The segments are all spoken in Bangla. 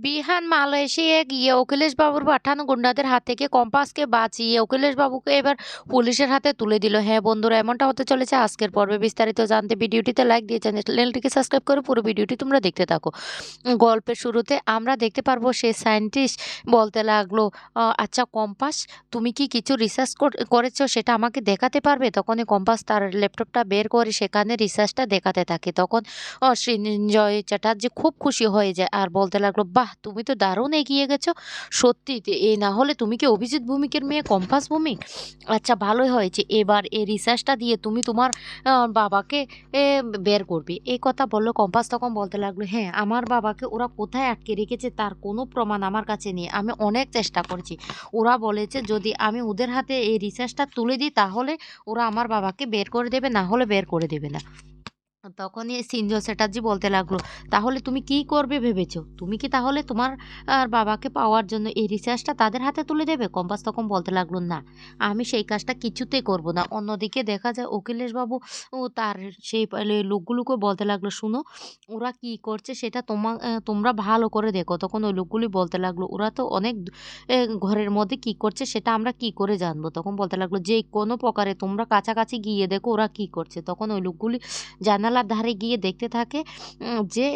বিহান মালয়েশিয়ায় গিয়ে অখিলেশবাবুর পাঠানো গুন্ডাদের হাত থেকে কম্পাসকে বাঁচিয়ে অখিলেশবাবুকে এবার পুলিশের হাতে তুলে দিল। হ্যাঁ বন্ধুরা, এমনটা হতে চলেছে আজকের পর্বে। বিস্তারিত জানতে ভিডিওটিতে লাইক দিয়ে চ্যানেলটিকে সাবস্ক্রাইব করে পুরো ভিডিওটি তোমরা দেখতে থাকো। গল্পের শুরুতে আমরা দেখতে পারবো সে সায়েন্টিস্ট বলতে লাগলো, আচ্ছা কম্পাস, তুমি কি কিছু রিসার্চ করেছো সেটা আমাকে দেখাতে পারবে? তখনই কম্পাস তার ল্যাপটপটা বের করে সেখানে রিসার্চটা দেখাতে থাকে। তখন সৃঞ্জয় চ্যাটার্জি খুব খুশি হয়ে যায় আর বলতে লাগলো, বাহ, তুমি তো দারুণ এগিয়ে গেছো। সত্যি এ না হলে তুমি কি অভিজিৎ ভৌমিকের মেয়ে কম্পাস ভৌমিক? আচ্ছা, ভালোই হয়েছে, এবার এই রিসার্চটা দিয়ে তুমি তোমার বাবাকে বের করবে। এই কথা বললো কম্পাস। তখন বলতে লাগলো, হ্যাঁ, আমার বাবাকে ওরা কোথায় আটকে রেখেছে তার কোনো প্রমাণ আমার কাছে নেই। আমি অনেক চেষ্টা করেছি। ওরা বলেছে যদি আমি ওদের হাতে এই রিসার্চটা তুলে দিই তাহলে ওরা আমার বাবাকে বের করে দেবে, না হলে বের করে দেবে না। তখনই সিনজয় চ্যাটার্জি বলতে লাগলো, তাহলে তুমি কি করবে ভেবেছো? তুমি কি তাহলে তোমার বাবাকে পাওয়ার জন্য এই রিসার্চটা তাদের হাতে তুলে দেবে? কম্পাস তখন বলতে লাগলো, না, আমি সেই কাজটা কিছুতেই করব না। অন্যদিকে দেখা যায় অখিলেশবাবু তার সেই লোকগুলোকে বলতে লাগলো, শুনো, ওরা কি করছে সেটা তোমরা ভালো করে দেখো। তখন ওই লোকগুলি বলতে লাগলো, ওরা তো অনেক ঘরের মধ্যে কি করছে সেটা আমরা কি করে জানবো? তখন বলতে লাগলো, যে কোনো প্রকারে তোমরা কাছাকাছি গিয়ে দেখো ওরা কি করছে। তখন ওই লোকগুলি জানালার ধারে গিয়ে দেখতে থাকে যে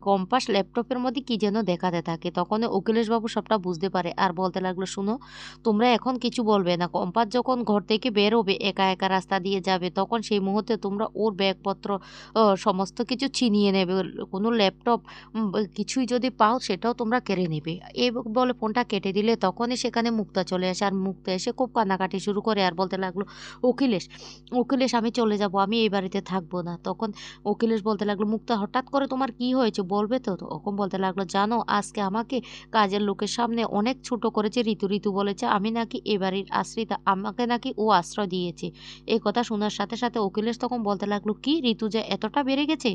কম্পাস ল্যাপটপের মধ্যে কি যেন দেখাতে থাকে। তখন অখিলেশবাবু সবটা বুঝতে পারে আর বলতে লাগলো, শুনো, তোমরা এখন কিছু বলবে না। কম্পাস যখন ঘর থেকে বের হবে একা একা রাস্তা দিয়ে যাবে, তখন সেই মুহূর্তে তোমরা ওর ব্যাগপত্র সমস্ত কিছু ছিনিয়ে নেবে। কোনো ল্যাপটপ কিছুই যদি পাও সেটাও তোমরা কেড়ে নেবে। এই বলে ফোনটা কেটে দিলে তখনই সেখানে মুক্তা চলে আসে আর মুক্তা এসে খুব কান্নাকাটি শুরু করে আর বলতে লাগলো, অখিলেশ, অখিলেশ, আমি চলে যাব, আমি এই বাড়িতে থাকবো না। তখন অখিলেশ বলতে লাগলো, মুক্তা, হঠাৎ করে তোমার কি হয়েছে বলবে তো? তখন বলতে লাগলো, জানো, আজকে আমাকে কাজের লোকের সামনে অনেক ছোট করেছে ঋতু। ঋতু বলেছে আমি নাকি এ বাড়ির আশ্রিতা, আমাকে নাকি ও আশ্রয় দিয়েছে। এই কথা শোনার সাথে সাথে অখিলেশ তখন বলতে লাগলো, কি, ঋতু যে এতটা বেড়ে গেছে?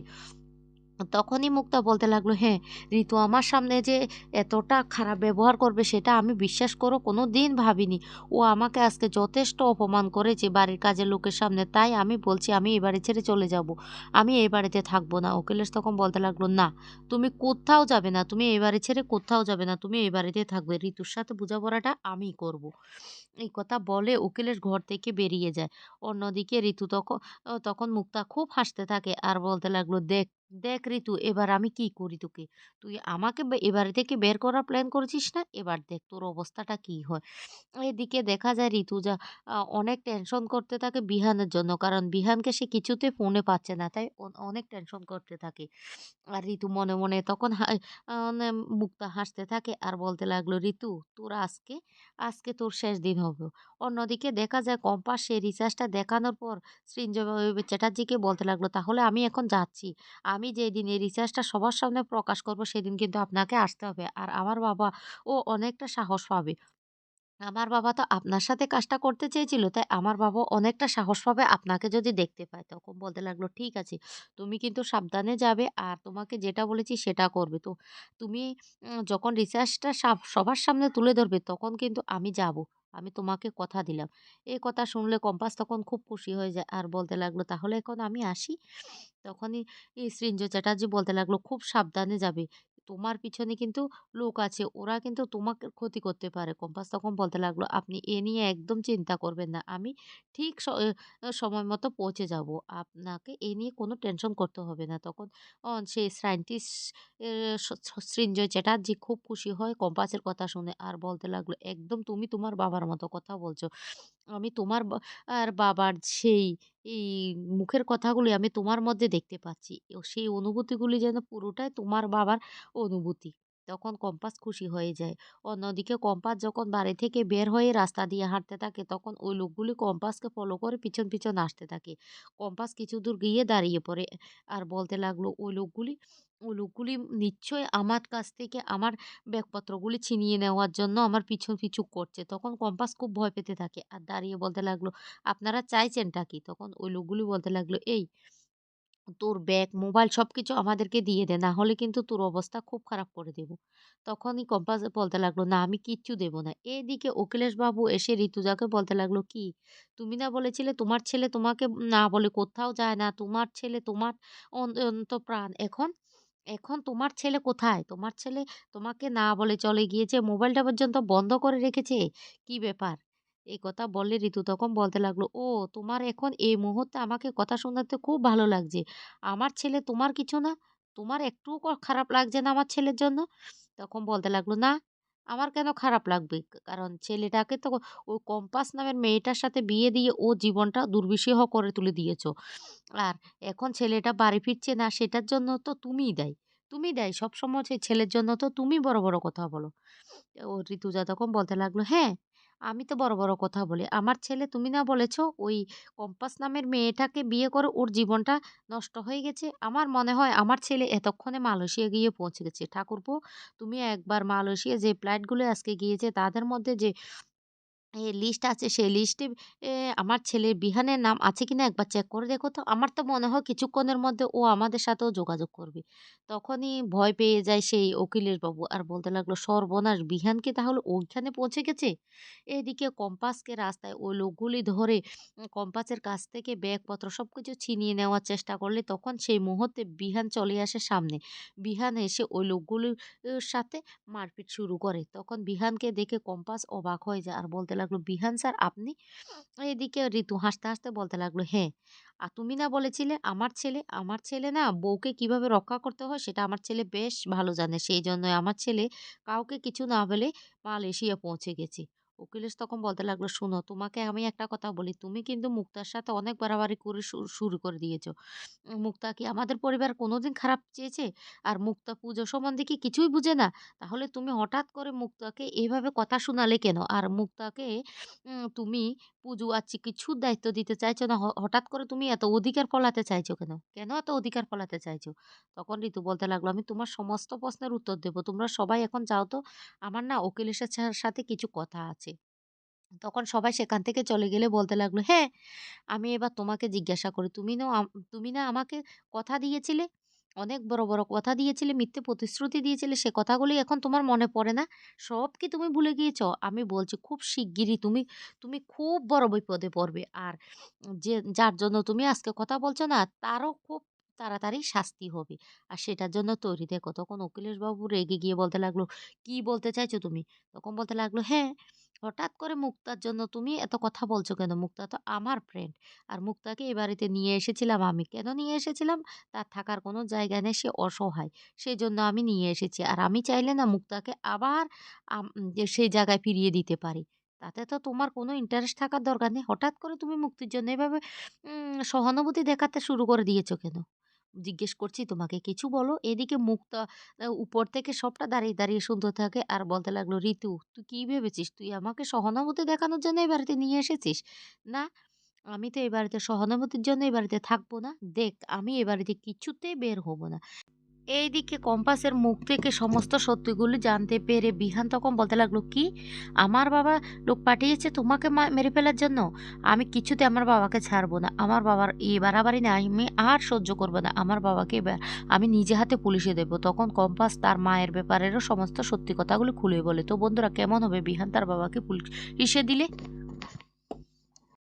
তখনই মুক্তা বলতে লাগলো, হ্যাঁ, ঋতু আমার সামনে যে এতটা খারাপ ব্যবহার করবে সেটা আমি বিশ্বাস করো কোনো দিন ভাবিনি। ও আমাকে আজকে যথেষ্ট অপমান করেছে বাড়ির কাজের লোকের সামনে। তাই আমি বলছি আমি এই বাড়ি ছেড়ে চলে যাব, আমি এই বাড়িতে থাকবো না। অখিলেশ তখন বলতে লাগলো, না, তুমি কোথাও যাবে না, তুমি এই বাড়ি ছেড়ে কোথাও যাবে না, তুমি এই বাড়িতে থাকবে, ঋতুর সাথে বোঝাপড়াটা আমি করব। এই কথা বলে উকিলের ঘর থেকে বেরিয়ে যায়। অন্যদিকে ঋতু তখন মুক্তা খুব হাসতে থাকে আর বলতে লাগলো, দেখ দেখ ঋতু, এবার আমি কি করি তোকে? তুই আমাকে এ বাড়ি থেকে বের করার প্ল্যান করেছিস না? এবার দেখ তোর অবস্থাটা কি হয়। এদিকে দেখা যায় ঋতু অনেক টেনশন করতে থাকে বিহানের জন্য। কারণ বিহানকে সে কিছুতে ফোনে পাচ্ছে না। তাই অনেক টেনশন করতে থাকে। আর ঋতু মনে মনে তখন মুক্তা হাসতে থাকে আর বলতে লাগলো, ঋতু, তোর আজকে আজকে তোর শেষ দিন হবে। অন্যদিকে দেখা যায় কম্পাস সেই রিসার্চটা দেখানোর পর সৃঞ্জয় চ্যাটার্জিকে বলতে লাগলো, তাহলে আমি এখন যাচ্ছি। আমি যেদিন এই রিসার্চটা সবার সামনে প্রকাশ করব সেদিন কিন্তু আপনাকে আসতে হবে। আর আমার বাবা ও অনেকটা সাহস পাবে। আমার বাবা তো আপনার সাথে কাজটা করতে চেয়েছিল, তাই আমার বাবা অনেকটা সাহস পাবে আপনাকে যদি দেখতে পায়। তখন বলতে লাগলো, ঠিক আছে, তুমি কিন্তু সাবধানে যাবে আর তোমাকে যেটা বলেছি সেটা করবে। তো তুমি যখন রিসার্চটা সবার সামনে তুলে ধরবে তখন কিন্তু আমি যাব। আমি তোমাকে কথা দিলাম। এই কথা শুনলে কম্পাস তখন খুব খুশি হয়ে যায় আর বলতে লাগলো, তাহলে এখন আমি আসি? তখনই সৃঞ্জয় চ্যাটার্জি বলতে লাগলো, খুব সাবধানে যাবে। তোমার পিছনে কিন্তু লোক আছে, ওরা কিন্তু তোমাকে ক্ষতি করতে পারে। কম্পাস তখন বলতে লাগলো, আপনি এ নিয়ে একদম চিন্তা করবেন না। আমি ঠিক সময় মতো পৌঁছে যাব। আপনাকে এ নিয়ে কোনো টেনশন করতে হবে না। তখন সেই সায়েন্টিস্ট এ স স সৃঞ্জয় চ্যাটার্জি খুব খুশি হয় কম্পাসের কথা শুনে আর বলতে লাগলো, একদম তুমি তোমার বাবার মতো কথা বলছো। আমি তোমার আর বাবার সেই এই মুখের কথাগুলি আমি তোমার মধ্যে দেখতে পাচ্ছি। সেই অনুভূতিগুলি যেন পুরোটাই তোমার বাবার অনুভূতি। তখন কম্পাস খুশি হয়ে যায়। অন্যদিকে কম্পাস যখন বাড়ি থেকে বের হয়ে রাস্তা দিয়ে হাঁটতে থাকে তখন ওই লোকগুলি কম্পাসকে ফলো করে পিছন পিছন আসতে থাকে। কম্পাস কিছু দূর গিয়ে দাঁড়িয়ে পড়ে আর বলতে লাগলো, ওই লোকগুলি নিশ্চয়ই আমার কাছ থেকে আমার ব্যাগপত্রগুলি ছিনিয়ে নেওয়ার জন্য আমার পিছু পিছু করছে। তখন কম্পাস খুব ভয় পেতে থাকে আর দাঁড়িয়ে বলতে লাগলো, আপনারা চাইছেনটা কি? তখন ওই লোকগুলি বলতে লাগলো, এই, তোর ব্যাগ, মোবাইল সবকিছু আমাদেরকে দিয়ে দে। না হলে কিন্তু তোর অবস্থা খুব খারাপ করে দেব। তখনই কম্পাস বলতে লাগলো, না, আমি কিচ্ছু দেব না। এদিকে অখিলেশ বাবু এসে ঋতুজাকে বলতে লাগলো, কি, তুমি না বলেছিলে তোমার ছেলে তোমাকে না বলে কোথাও যায় না। তোমার ছেলে তোমার অন্তপ্রাণ। এখন এখন তোমার ছেলে কোথায়? তোমার ছেলে তোমাকে না বলে চলে গিয়েছে, মোবাইলটা পর্যন্ত বন্ধ করে রেখেছে। কি ব্যাপার?" এই কথা বললে ঋতু তখন বলতে লাগলো, "ও তোমার এখন এই মুহূর্তে আমাকে কথা শোনাতে খুব ভালো লাগছে। আমার ছেলে তোমার কিছু না? তোমার একটুও খারাপ লাগছে না আমার ছেলের জন্য?" তখন বলতে লাগলো, "না, আমার কেন খারাপ লাগবে? কারণ ছেলেটাকে তো ওই কম্পাস নামের মেয়েটার সাথে বিয়ে দিয়ে ও জীবনটা দুর্বিষহ করে তুলে দিয়েছ। আর এখন ছেলেটা বাড়ি ফিরছে না সেটার জন্য তো তুমিই দায়ী। তুমি দায়ী। সবসময় সেই ছেলের জন্য তো তুমি বড়, বড় কথা বলো।" ও ঋতুজা তখন বলতে লাগলো, "হ্যাঁ, আমি তো বড়, বড় কথা বলি। আমার ছেলে তুমি না বলেছ ওই কম্পাস নামের মেয়েটাকে বিয়ে করে ওর জীবনটা নষ্ট হয়ে গেছে? আমার মনে হয় আমার ছেলে এতক্ষণে মালয়েশিয়া গিয়ে পৌঁছে গেছে। ঠাকুরপো তুমি একবার মালয়েশিয়া যে ফ্লাইটগুলো আজকে গিয়েছে তাদের মধ্যে যে লিস্ট আছে সেই লিস্টে আমার ছেলের বিহানের নাম আছে কিনা একবার চেক করে দেখো তো। আমার তো মনে হয় কিছুক্ষণের মধ্যে ও আমাদের সাথেও যোগাযোগ করবে।" তখনই ভয় পেয়ে যায় সেই উকিলের বাবু আর বলতে লাগলো, "সর্বনাশ! বিহান কি তাহলে ওইখানে পৌঁছে গেছে?" এদিকে কম্পাসকে রাস্তায় ওই লোকগুলি ধরে কম্পাসের কাছ থেকে ব্যাগপত্র সবকিছু ছিনিয়ে নেওয়ার চেষ্টা করলে তখন সেই মুহূর্তে বিহান চলে আসে সামনে। বিহান এসে ওই লোকগুলির সাথে মারপিট শুরু করে। তখন বিহানকে দেখে কম্পাস অবাক হয়ে যায় আর বলতে লাগলো, "বিহান স্যার আপনি?" এদিকে ঋতু হাসতে, হাসতে বলতে লাগলো, "হ্যাঁ, তুমি না বলেছিলে আমার ছেলে না বউকে কিভাবে রক্ষা করতে হয় সেটা আমার ছেলে বেশ ভালো জানে। সেইজন্যই আমার ছেলে কাউকে কিছু না বলে মালয়েশিয়া পৌঁছে গেছে।" উকিলেশ তখন বলতে লাগলো, "শোনো তোমাকে আমি একটা কথা বলি, তুমি কিন্তু মুক্তার সাথে অনেক বাড়াবাড়ি করে শুরু করে দিয়েছ। মুক্তা কি আমাদের পরিবার কোনোদিন খারাপ চেয়েছে? আর মুক্তা পুজো সম্বন্ধে কি কিছুই বুঝে না? তাহলে তুমি হঠাৎ করে মুক্তাকে এভাবে কথা শোনালে কেন? আর মুক্তাকে তুমি পুজো আর কিছুর দায়িত্ব দিতে চাইছো না। হঠাৎ করে তুমি এত অধিকার ফলাতে চাইছো কেন? কেন এত অধিকার ফলাতে চাইছো?" তখন ঋতু বলতে লাগলো, "আমি তোমার সমস্ত প্রশ্নের উত্তর দেব। তোমরা সবাই এখন যাও তো। আমার না উকিলের সাথে কিছু কথা আছে।" তখন সবাই সেখান থেকে চলে গেলে বলতে লাগলো, "হ্যাঁ, আমি এবার তোমাকে জিজ্ঞাসা করি, তুমি না আমাকে কথা দিয়েছিলে? অনেক বড়, বড় কথা দিয়েছিলে, মিথ্যে প্রতিশ্রুতি দিয়েছিলে, সে কথাগুলি এখন তোমার মনে পড়ে না? সব কি তুমি ভুলে গিয়েছ? আমি বলছি খুব শিগগিরই তুমি খুব বড় বিপদে পড়বে। আর যার জন্য তুমি আজকে কথা বলছো না, তারও খুব তাড়াতাড়ি শাস্তি হবে। আর সেটার জন্য তৈরি থেকো।" তখন অখিলেশ বাবু রেগে গিয়ে বলতে লাগলো, "কি বলতে চাইছো তুমি?" তখন বলতে লাগলো, "হ্যাঁ, হঠাৎ করে মুক্তার জন্য তুমি এত কথা বলছো কেন? মুক্তা তো আমার ফ্রেন্ড। আর মুক্তাকে এ বাড়িতে নিয়ে এসেছিলাম আমি। কেন নিয়ে এসেছিলাম? তার থাকার কোনো জায়গা নেই, সে অসহায়। সেজন্য আমি নিয়ে এসেছি। আর আমি চাইলে না মুক্তাকে আবার যে সেই জায়গায় ফিরিয়ে দিতে পারি। তাতে তো তোমার কোনো ইন্টারেস্ট থাকার দরকার নেই। হঠাৎ করে তুমি মুক্তির জন্য এভাবে সহানুভূতি দেখাতে শুরু করে দিয়েছো কেন? জিজ্ঞেস করছি তোমাকে কিছু বলো।" এদিকে মুক্তা উপর থেকে সবটা দাঁড়িয়ে, দাঁড়িয়ে শুনতে থাকে আর বলতে লাগলো, "ঋতু তুই কি ভেবেছিস? তুই আমাকে সহানুভূতি দেখানোর জন্য এই বাড়িতে নিয়ে এসেছিস? না, আমি তো এই বাড়িতে সহানুভূতির জন্য এই বাড়িতে থাকবো না। দেখ আমি এ বাড়িতে কিছুতেই বের হব না।" এইদিকে কম্পাসের মুখ থেকে সমস্ত সত্যিগুলি জানতে পেরে বিহান তখন বলতে লাগলো, "কি? আমার বাবা লোক পাঠিয়েছে তোমাকে মেরে ফেলার জন্য? আমি কিছুতে আমার বাবাকে ছাড়বো না। আমার বাবার এই বাড়াবাড়ি না আমি আর সহ্য করবো না। আমার বাবাকে এবার আমি নিজে হাতে পুলিশে দেবো।" তখন কম্পাস তার মায়ের ব্যাপারেরও সমস্ত সত্যি কথাগুলো খুলে বলে। তো বন্ধুরা কেমন হবে বিহান তার বাবাকে পুলিশে দিলে?